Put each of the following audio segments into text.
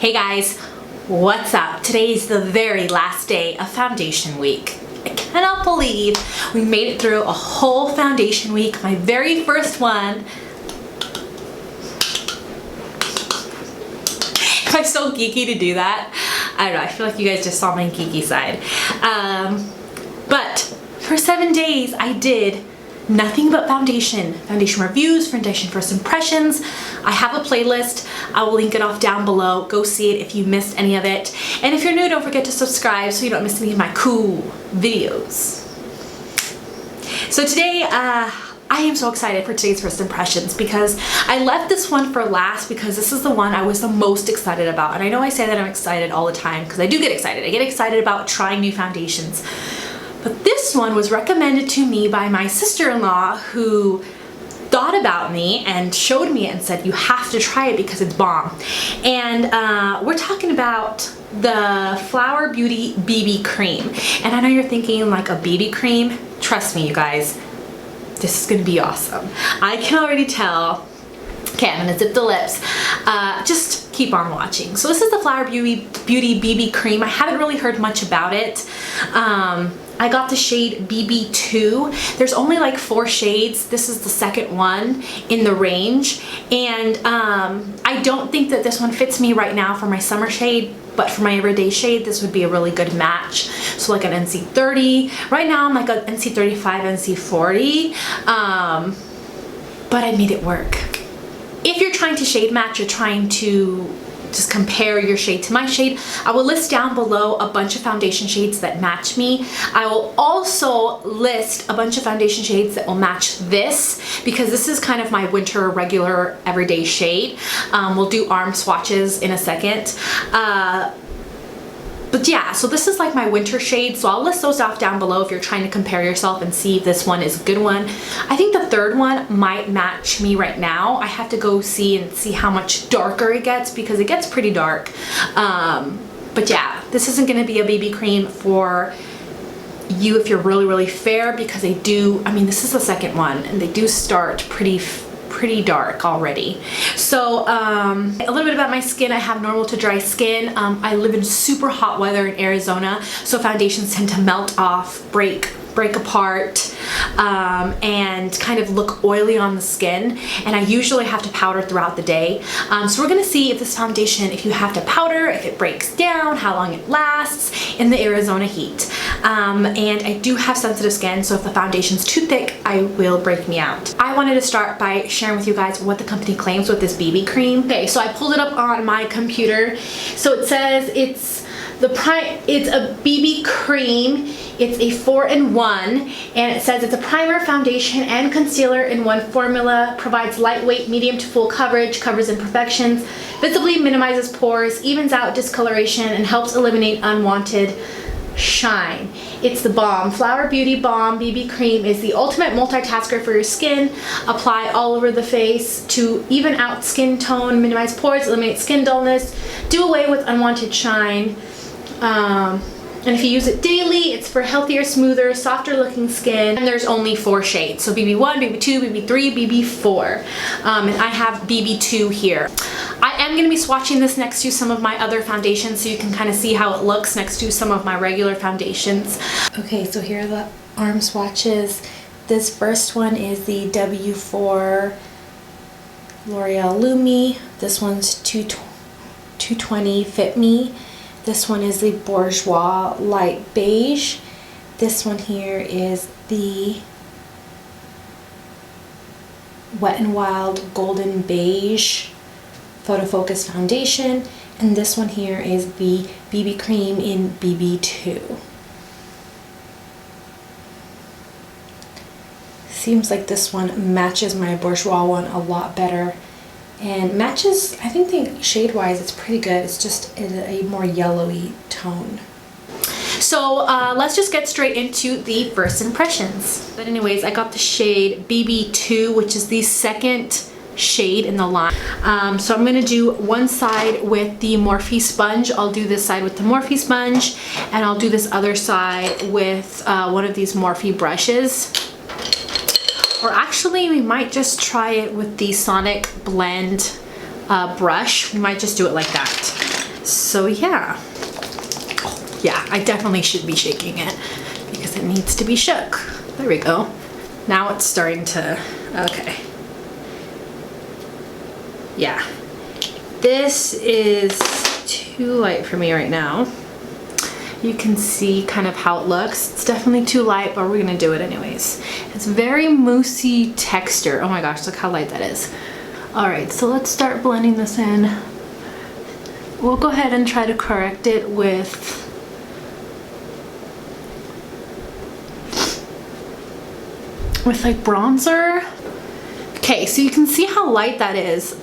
Hey guys, what's up? Today is the very last day of foundation week. I cannot believe we made it through a whole foundation week, my very first one. Am I so geeky to do that? I don't know, I feel like you guys just saw my geeky side. But for 7 days I did nothing but foundation reviews, foundation first impressions. I have a playlist. I will link it off down below. Go see it if you missed any of it. And if you're new, don't forget to subscribe so you don't miss any of my cool videos. So today, I am so excited for today's first impressions because I left this one for last because this is the one I was the most excited about. And I know I say that I'm excited all the time because I do get excited. I get excited about trying new foundations. But this one was recommended to me by my sister-in-law who thought about me and showed me it and said, you have to try it because it's bomb. And we're talking about the Flower Beauty BB Cream. And I know you're thinking like a BB cream. Trust me, you guys, this is gonna be awesome. I can already tell. Okay, I'm gonna zip the lips. Just keep on watching. So this is the Flower Beauty BB Cream. I haven't really heard much about it. I got the shade BB2. There's only like 4 shades. This is the second one in the range. And I don't think that this one fits me right now for my summer shade, but for my everyday shade, this would be a really good match. So like an NC30. Right now I'm like an NC35, NC40. But I made it work. If you're trying to shade match, you're trying to just compare your shade to my shade, I will list down below a bunch of foundation shades that match me. I will also list a bunch of foundation shades that will match this because this is kind of my winter regular everyday shade. We'll do arm swatches in a second. But yeah, so this is like my winter shade, so I'll list those off down below if you're trying to compare yourself and see if this one is a good one. I think the third one might match me right now. I have to go see how much darker it gets because it gets pretty dark. But yeah, this isn't gonna be a BB cream for you if you're really fair because they do, I mean, this is the second one and they do start pretty dark already. So a little bit about my skin. I have normal to dry skin. I live in super hot weather in Arizona, so foundations tend to melt off, break apart, and kind of look oily on the skin, and I usually have to powder throughout the day. So we're gonna see if this foundation, if you have to powder, if it breaks down, how long it lasts in the Arizona heat. And I do have sensitive skin, so if the foundation's too thick, I will break me out. I wanted to start by sharing with you guys what the company claims with this BB cream. Okay, so I pulled it up on my computer. So it says it's a BB cream. It's a 4-in-1, and it says it's a primer, foundation, and concealer in one formula, provides lightweight, medium to full coverage, covers imperfections, visibly minimizes pores, evens out discoloration, and helps eliminate unwanted shine. It's the Balm. Flower Beauty Balm BB Cream is the ultimate multitasker for your skin. Apply all over the face to even out skin tone, minimize pores, eliminate skin dullness, do away with unwanted shine. And if you use it daily, it's for healthier, smoother, softer looking skin. And there's only 4 shades. So BB1, BB2, BB3, BB4. And I have BB2 here. I am gonna be swatching this next to some of my other foundations so you can kind of see how it looks next to some of my regular foundations. Okay, so here are the arm swatches. This first one is the W4 L'Oreal Lumi. This one's 220 Fit Me. This one is the Bourjois Light Beige. This one here is the Wet n Wild Golden Beige Photo Focus Foundation. And this one here is the BB Cream in BB2. Seems like this one matches my Bourjois one a lot better. And matches, I think the shade-wise, it's pretty good. It's just a more yellowy tone. So let's just get straight into the first impressions. But anyways, I got the shade BB2, which is the second shade in the line. So I'm gonna do one side with the Morphe sponge. I'll do this side with the Morphe sponge, and I'll do this other side with one of these Morphe brushes. Or actually, we might just try it with the Sonic Blend brush. We might just do it like that. So yeah. Oh, yeah, I definitely should be shaking it because it needs to be shook. There we go. Now it's starting to, okay. Yeah. This is too light for me right now. You can see kind of how it looks. It's definitely too light, but we're gonna do it anyways. It's very moussey texture. Oh my gosh, look how light that is. All right, so let's start blending this in. We'll go ahead and try to correct it with like bronzer. Okay, so you can see how light that is.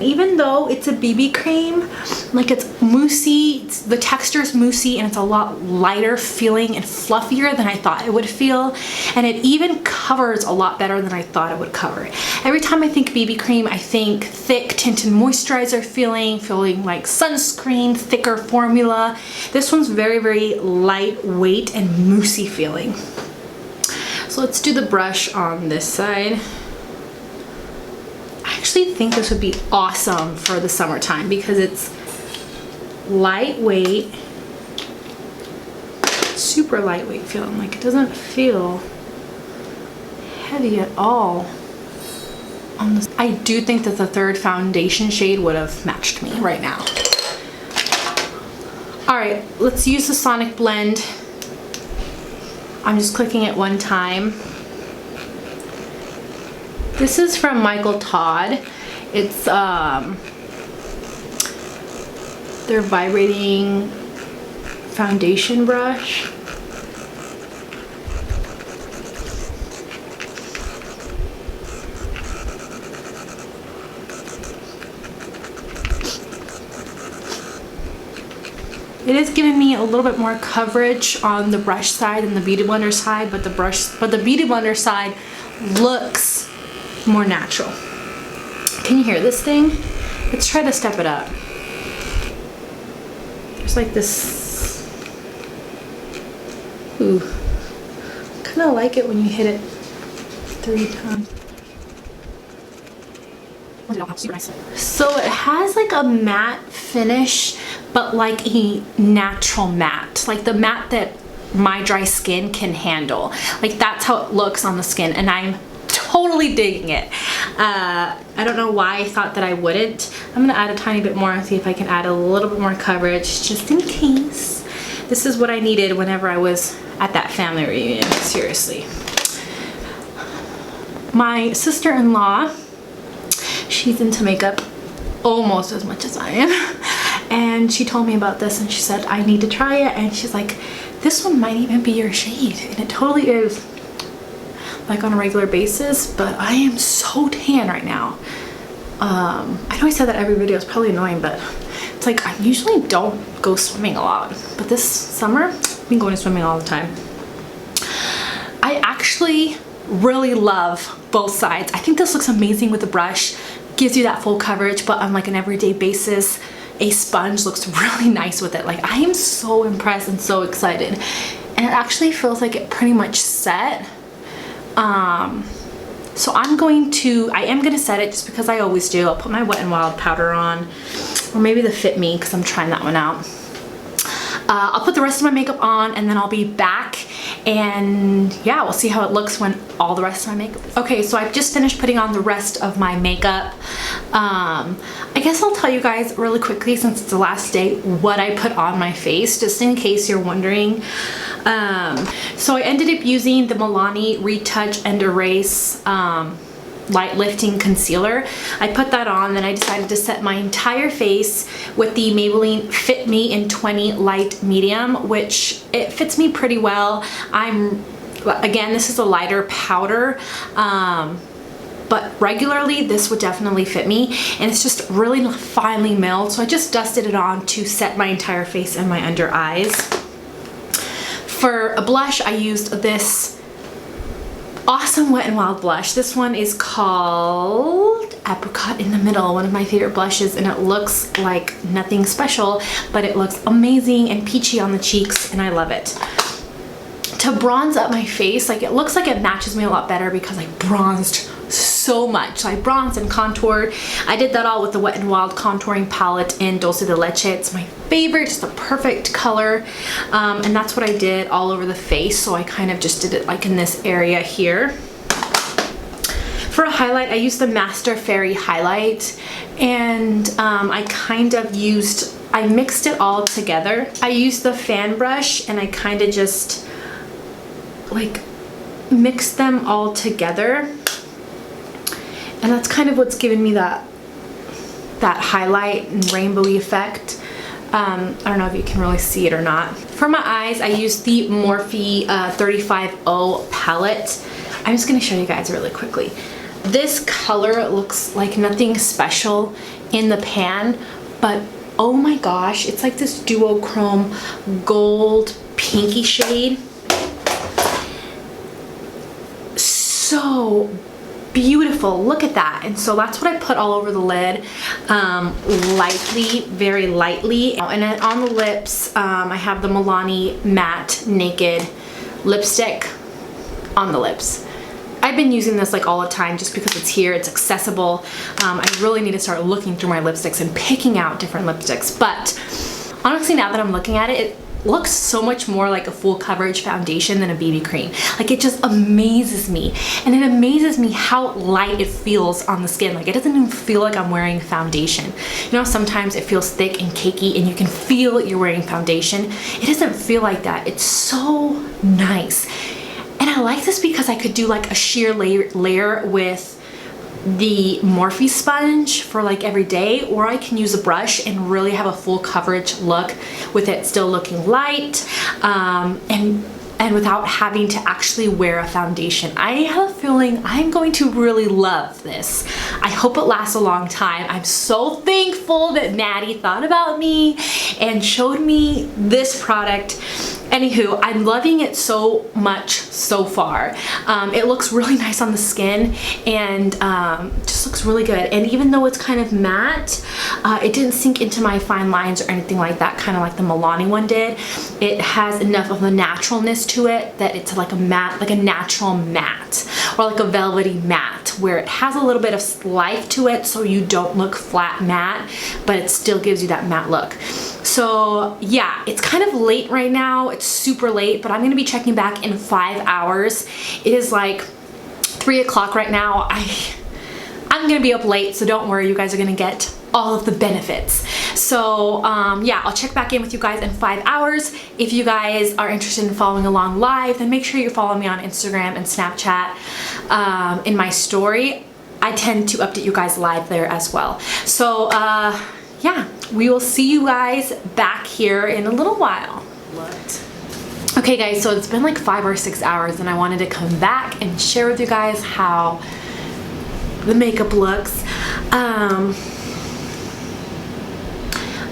Even though it's a BB cream, like it's moussey, the texture is moussey and it's a lot lighter feeling and fluffier than I thought it would feel. And it even covers a lot better than I thought it would cover. Every time I think BB cream, I think thick tinted moisturizer feeling like sunscreen, thicker formula. This one's very, very lightweight and moussey feeling. So let's do the brush on this side. I actually think this would be awesome for the summertime because it's lightweight, super lightweight feeling. Like it doesn't feel heavy at all on this. I do think that the third foundation shade would have matched me right now. All right, let's use the Sonic Blend. I'm just clicking it one time. This is from Michael Todd. It's their vibrating foundation brush. It is giving me a little bit more coverage on the brush side and the Beauty Blender side, but the Beauty Blender side looks more natural. Can you hear this thing? Let's try to step it up. There's like this, ooh, kind of like it when you hit it 3 times. So it has like a matte finish, but like a natural matte, like the matte that my dry skin can handle. Like that's how it looks on the skin, and I'm totally digging it. I don't know why I thought that I wouldn't. I'm gonna add a tiny bit more and see if I can add a little bit more coverage just in case. This is what I needed whenever I was at that family reunion, seriously. My sister-in-law, she's into makeup almost as much as I am. And she told me about this and she said, I need to try it. And she's like, this one might even be your shade. And it totally is, like on a regular basis, but I am so tan right now. I know I said that every video is probably annoying, but it's like I usually don't go swimming a lot. But this summer, I've been going swimming all the time. I actually really love both sides. I think this looks amazing with the brush. Gives you that full coverage, but on like an everyday basis, a sponge looks really nice with it. Like I am so impressed and so excited. And it actually feels like it pretty much set. So I am gonna set it just because I always do. I'll put my Wet n Wild powder on, or maybe the Fit Me because I'm trying that one out. I'll put the rest of my makeup on and then I'll be back, and yeah, we'll see how it looks when all the rest of my makeup is. Okay, so I've just finished putting on the rest of my makeup. I guess I'll tell you guys really quickly, since it's the last day, what I put on my face, just in case you're wondering. So I ended up using the Milani Retouch and Erase light lifting concealer. I put that on, then I decided to set my entire face with the Maybelline Fit Me in 20 light medium, which it fits me pretty well. Again, this is a lighter powder, but regularly this would definitely fit me, and it's just really finely milled, so I just dusted it on to set my entire face and my under eyes. For a blush, I used this awesome Wet n Wild blush. This one is called Apricot in the Middle, one of my favorite blushes, and it looks like nothing special, but it looks amazing and peachy on the cheeks, and I love it. To bronze up my face, like it looks like it matches me a lot better because I bronzed so much. So I bronzed and contoured. I did that all with the Wet n Wild contouring palette in Dulce de Leche. It's my favorite, just a perfect color. And that's what I did all over the face. So I kind of just did it like in this area here. For a highlight, I used the Master Fairy highlight, and I kind of I mixed it all together. I used the fan brush and I kind of just like mixed them all together, and that's kind of what's giving me that highlight and rainbowy effect. I don't know if you can really see it or not. For my eyes, I used the Morphe 35O palette. I'm just gonna show you guys really quickly. This color looks like nothing special in the pan, but oh my gosh, it's like this duochrome gold pinky shade. So beautiful, look at that. And so that's what I put all over the lid, lightly, very lightly. And then on the lips, I have the Milani Matte Naked lipstick on the lips. I've been using this like all the time just because it's here, it's accessible. I really need to start looking through my lipsticks and picking out different lipsticks. But honestly, now that I'm looking at it, it looks so much more like a full coverage foundation than a BB cream. Like, it just amazes me. And it amazes me how light it feels on the skin. Like, it doesn't even feel like I'm wearing foundation. You know, sometimes it feels thick and cakey and you can feel you're wearing foundation. It doesn't feel like that. It's so nice. And I like this because I could do like a sheer layer with the Morphe sponge for like every day, or I can use a brush and really have a full coverage look with it still looking light, and without having to actually wear a foundation. I have a feeling I'm going to really love this. I hope it lasts a long time. I'm so thankful that Maddie thought about me and showed me this product. Anywho, I'm loving it so much so far. It looks really nice on the skin, and just looks really good. And even though it's kind of matte, it didn't sink into my fine lines or anything like that, kind of like the Milani one did. It has enough of a naturalness to it that it's like a matte, like a natural matte, or like a velvety matte, where it has a little bit of life to it, so you don't look flat matte, but it still gives you that matte look. So yeah, it's kind of late right now. It's super late, but I'm gonna be checking back in 5 hours. It is like 3 o'clock right now. I'm gonna be up late, so don't worry, you guys are gonna get all of the benefits. So yeah, I'll check back in with you guys in 5 hours. If you guys are interested in following along live, then make sure you're following me on Instagram and Snapchat in my story. I tend to update you guys live there as well. So yeah, we will see you guys back here in a little while. What? Okay guys, so it's been like 5 or 6 hours and I wanted to come back and share with you guys how the makeup looks.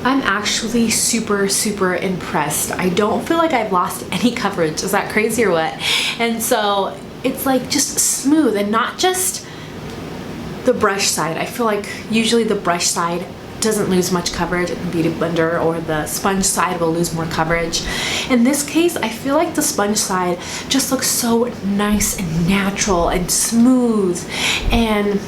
I'm actually super impressed. I don't feel like I've lost any coverage. Is that crazy or what? And so it's like just smooth, and not just the brush side. I feel like usually the brush side doesn't lose much coverage in the Beauty Blender, or the sponge side will lose more coverage. In this case, I feel like the sponge side just looks so nice and natural and smooth, and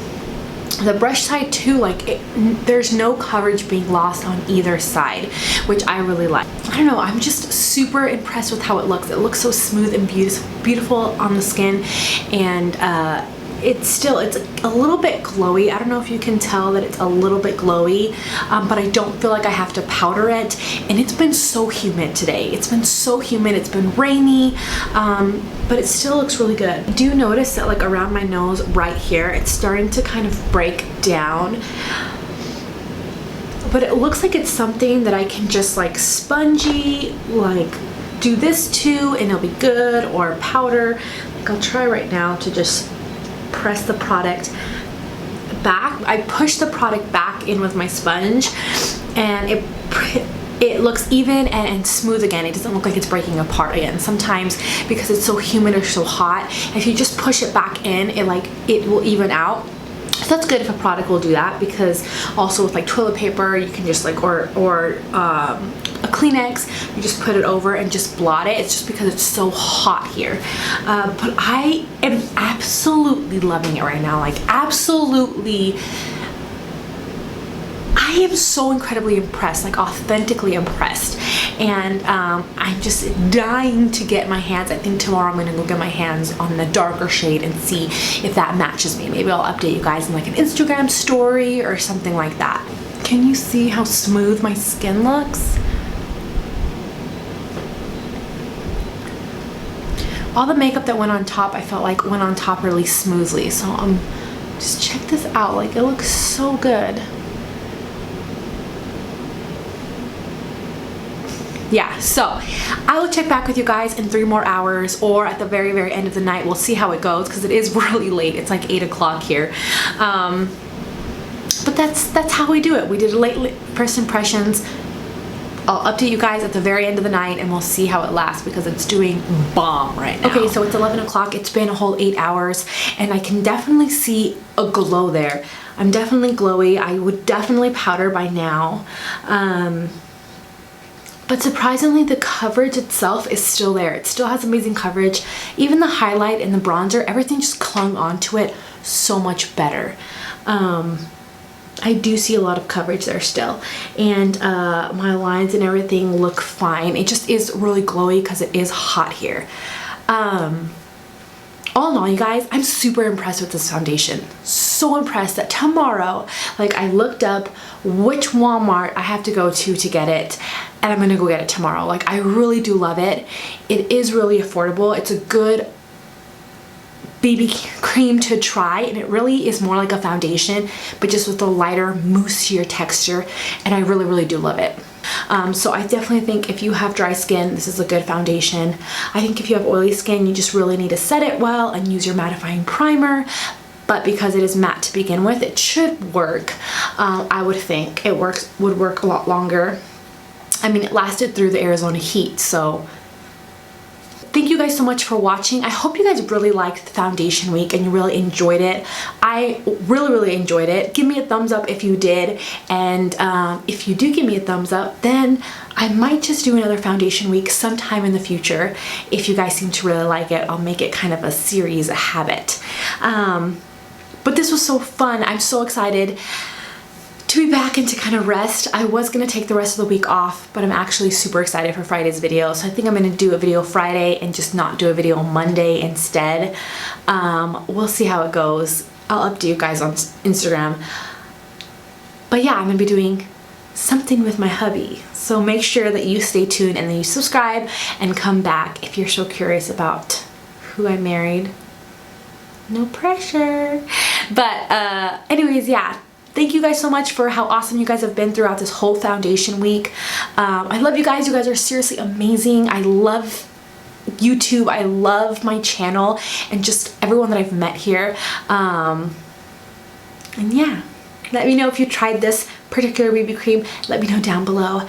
the brush side too, like there's no coverage being lost on either side, which I really like. I don't know, I'm just super impressed with how it looks. It looks so smooth and beautiful on the skin, and it's a little bit glowy. I don't know if you can tell that it's a little bit glowy, but I don't feel like I have to powder it. And it's been so humid today. It's been so humid, it's been rainy, but it still looks really good. I do notice that like around my nose right here, it's starting to kind of break down. But it looks like it's something that I can just like spongy, like do this too and it'll be good, or powder. Like I'll try right now to just press the product back. I push the product back in with my sponge, and it looks even and smooth again. It doesn't look like it's breaking apart again. Sometimes because it's so humid or so hot, if you just push it back in, it will even out. So that's good if a product will do that, because also with like toilet paper, you can just like, or a Kleenex, you just put it over and just blot it. It's just because it's so hot here. But I am absolutely loving it right now. Like absolutely. I am so incredibly impressed, like authentically impressed. And I'm just dying to get my hands. I think tomorrow I'm gonna go get my hands on the darker shade and see if that matches me. Maybe I'll update you guys in like an Instagram story or something like that. Can you see how smooth my skin looks? All the makeup that went on top, I felt like went on top really smoothly. So just check this out, like it looks so good. Yeah, so I will check back with you guys in 3 more hours, or at the very, very end of the night. We'll see how it goes, because it is really late. It's like 8 o'clock here. But that's how we do it. We did late first impressions. I'll update you guys at the very end of the night, and we'll see how it lasts, because it's doing bomb right now. Okay, so it's 11 o'clock. It's been a whole 8 hours, and I can definitely see a glow there. I'm definitely glowy. I would definitely powder by now. But surprisingly, the coverage itself is still there. It still has amazing coverage. Even the highlight and the bronzer, everything just clung onto it so much better. I do see a lot of coverage there still. And my lines and everything look fine. It just is really glowy because it is hot here. All in all, you guys, I'm super impressed with this foundation. So impressed that tomorrow, like I looked up which Walmart I have to go to get it, and I'm gonna go get it tomorrow. Like I really do love it. It is really affordable. It's a good BB cream to try, and it really is more like a foundation, but just with a lighter, moussier texture, and I really, really do love it. So I definitely think if you have dry skin, this is a good foundation. I think if you have oily skin, you just really need to set it well and use your mattifying primer. But because it is matte to begin with, it should work. I would think it would work a lot longer. I mean, it lasted through the Arizona heat, so thank you guys so much for watching. I hope you guys really liked the foundation week and you really enjoyed it. I really, really enjoyed it. Give me a thumbs up if you did. And if you do give me a thumbs up, then I might just do another foundation week sometime in the future. If you guys seem to really like it, I'll make it kind of a series, a habit. But this was so fun. I'm so excited to be back and to kind of rest. I was gonna take the rest of the week off, but I'm actually super excited for Friday's video. So I think I'm gonna do a video Friday and just not do a video Monday instead. We'll see how it goes. I'll update you guys on Instagram. But yeah, I'm gonna be doing something with my hubby. So make sure that you stay tuned and then you subscribe and come back if you're so curious about who I married. No pressure. But anyways, yeah. Thank you guys so much for how awesome you guys have been throughout this whole foundation week. I love you guys. You guys are seriously amazing. I love YouTube. I love my channel and just everyone that I've met here. And yeah, let me know if you tried this particular BB cream. Let me know down below.